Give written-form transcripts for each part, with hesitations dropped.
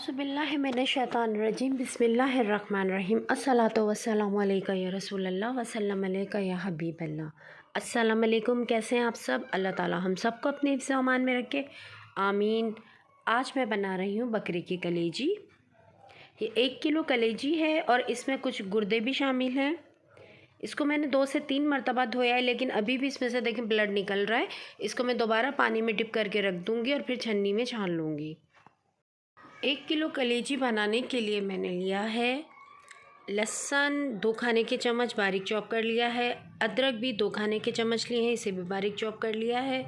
औज़ुबिल्लाहि मिनश्शैतानिर्रजीम बिस्मिल्लाहिर्रहमानिर्रहीम अस्सलातु वस्सलामु अलैका या रसूलल्लाह वसल्लम अलैका या हबीबल्लाह। अस्सलाम वालेकुम, कैसे हैं आप सब? अल्लाह ताला हम सबको अपने हिफ्ज़ अमान में रखे, आमीन। आज मैं बना रही हूँ बकरे की कलेजी। ये 1 किलो कलेजी है और इसमें कुछ गुर्दे भी शामिल हैं। इसको मैंने 2 से 3 मरतबा धोया है, लेकिन अभी भी इसमें से देखें ब्लड निकल रहा है। इसको मैं दोबारा पानी में डिप करके रख दूँगी और फिर छन्नी में छान लूँगी। 1 किलो कलेजी बनाने के लिए मैंने लिया है लहसुन 2 खाने के चम्मच बारीक चॉप कर लिया है, अदरक भी 2 खाने के चम्मच लिए हैं, इसे भी बारीक चॉप कर लिया है।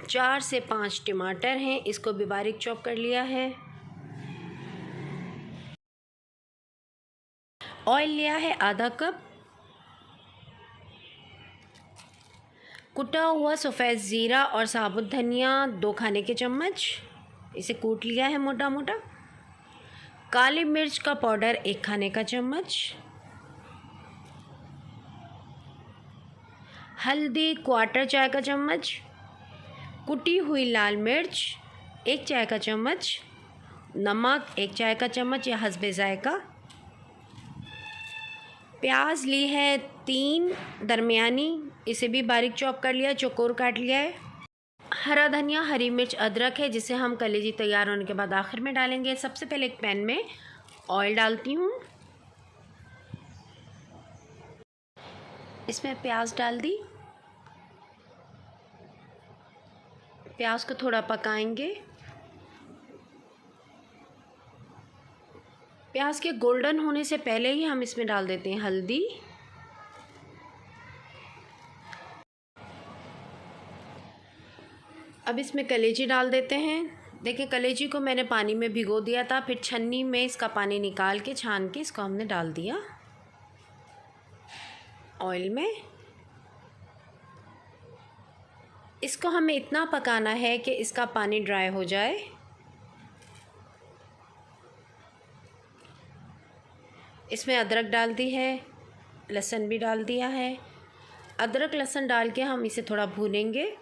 4 से 5 टमाटर हैं, इसको भी बारीक चॉप कर लिया है। ऑयल लिया है आधा कप। कुटा हुआ सफ़ेद ज़ीरा और साबुत धनिया 2 खाने के चम्मच, इसे कूट लिया है मोटा मोटा। काली मिर्च का पाउडर 1 खाने का चम्मच, हल्दी 1/4 चाय का चम्मच, कुटी हुई लाल मिर्च 1 चाय का चम्मच, नमक 1 चाय का चम्मच या हस्बे ज़ायका। प्याज ली है 3 दरमियानी, इसे भी बारीक चॉप कर लिया, चौकोर काट लिया है। हरा धनिया, हरी मिर्च, अदरक है, जिसे हम कलेजी तैयार होने के बाद आखिर में डालेंगे। सबसे पहले एक पैन में ऑयल डालती हूँ, इसमें प्याज डाल दी। प्याज को थोड़ा पकाएंगे। प्याज के गोल्डन होने से पहले ही हम इसमें डाल देते हैं हल्दी, अब इसमें कलेजी डाल देते हैं। देखिए कलेजी को मैंने पानी में भिगो दिया था, फिर छन्नी में इसका पानी निकाल के छान के इसको हमने डाल दिया ऑयल में। इसको हमें इतना पकाना है कि इसका पानी ड्राई हो जाए। इसमें अदरक डाल दी है, लहसुन भी डाल दिया है। अदरक लहसुन डाल के हम इसे थोड़ा भूनेंगे,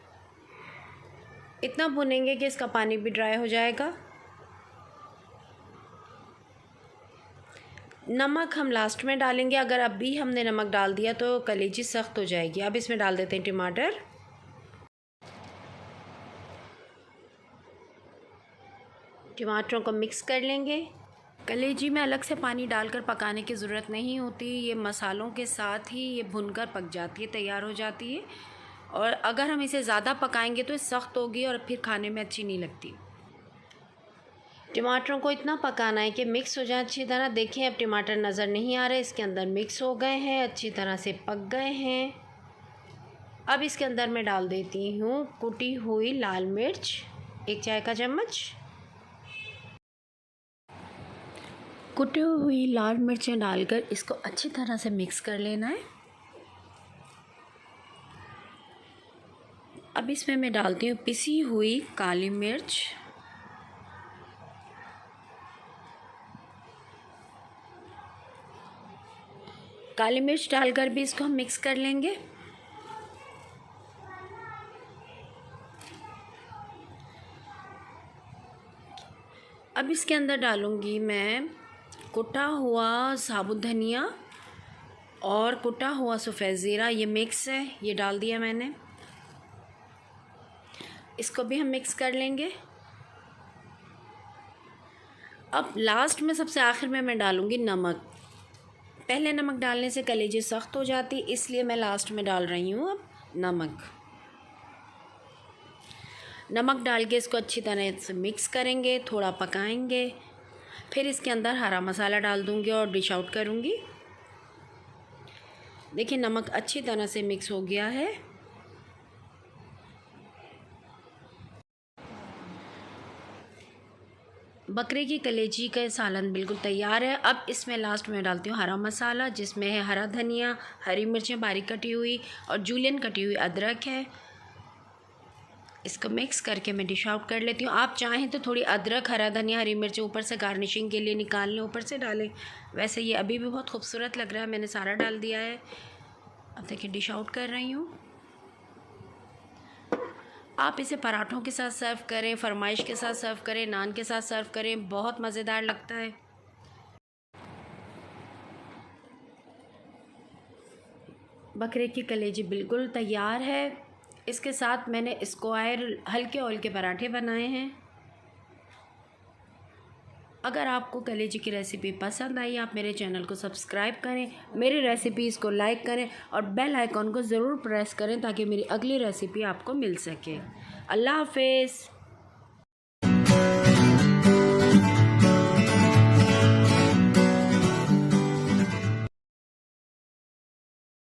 इतना भुनेंगे कि इसका पानी भी ड्राई हो जाएगा। नमक हम लास्ट में डालेंगे, अगर अभी हमने नमक डाल दिया तो कलेजी सख्त हो जाएगी। अब इसमें डाल देते हैं टमाटर। टमाटरों को मिक्स कर लेंगे। कलेजी में अलग से पानी डालकर पकाने की ज़रूरत नहीं होती, ये मसालों के साथ ही ये भुनकर पक जाती है, तैयार हो जाती है। और अगर हम इसे ज़्यादा पकाएंगे तो ये सख्त होगी और फिर खाने में अच्छी नहीं लगती। टमाटरों को इतना पकाना है कि मिक्स हो जाए अच्छी तरह। देखें अब टमाटर नज़र नहीं आ रहे, इसके अंदर मिक्स हो गए हैं, अच्छी तरह से पक गए हैं। अब इसके अंदर मैं डाल देती हूँ कुटी हुई लाल मिर्च 1 चाय का चम्मच। कुटी हुई लाल मिर्चें डालकर इसको अच्छी तरह से मिक्स कर लेना है। अब इसमें मैं डालती हूँ पिसी हुई काली मिर्च, काली मिर्च डालकर भी इसको हम मिक्स कर लेंगे। अब इसके अंदर डालूंगी मैं कुटा हुआ साबुत धनिया और कुटा हुआ सफ़ेद ज़ीरा, ये मिक्स है, ये डाल दिया मैंने। इसको भी हम मिक्स कर लेंगे। अब लास्ट में सबसे आखिर में मैं डालूंगी नमक। पहले नमक डालने से कलेजी सख्त हो जाती, इसलिए मैं लास्ट में डाल रही हूँ अब नमक। नमक डाल के इसको अच्छी तरह से मिक्स करेंगे, थोड़ा पकाएंगे, फिर इसके अंदर हरा मसाला डाल दूँगी और डिश आउट करूँगी। देखिए नमक अच्छी तरह से मिक्स हो गया है। बकरे की कलेजी का सालन बिल्कुल तैयार है। अब इसमें लास्ट में डालती हूँ हरा मसाला, जिसमें है हरा धनिया, हरी मिर्चें बारीक कटी हुई और जूलियन कटी हुई अदरक है। इसको मिक्स करके मैं डिश आउट कर लेती हूँ। आप चाहें तो थोड़ी अदरक, हरा धनिया, हरी मिर्चें ऊपर से गार्निशिंग के लिए निकाल लें, ऊपर से डालें। वैसे ये अभी भी बहुत खूबसूरत लग रहा है, मैंने सारा डाल दिया है। अब देखिए डिश आउट कर रही हूँ। आप इसे पराठों के साथ सर्व करें, फरमाइश के साथ सर्व करें, नान के साथ सर्व करें, बहुत मज़ेदार लगता है। बकरे की कलेजी बिल्कुल तैयार है। इसके साथ मैंने स्क्वायर हल्के ऑयल के पराठे बनाए हैं। अगर आपको कलेजी की रेसिपी पसंद आई, आप मेरे चैनल को सब्सक्राइब करें, मेरी रेसिपीज़ को लाइक करें और बेल आइकॉन को ज़रूर प्रेस करें ताकि मेरी अगली रेसिपी आपको मिल सके। अल्लाह हाफ़िज़।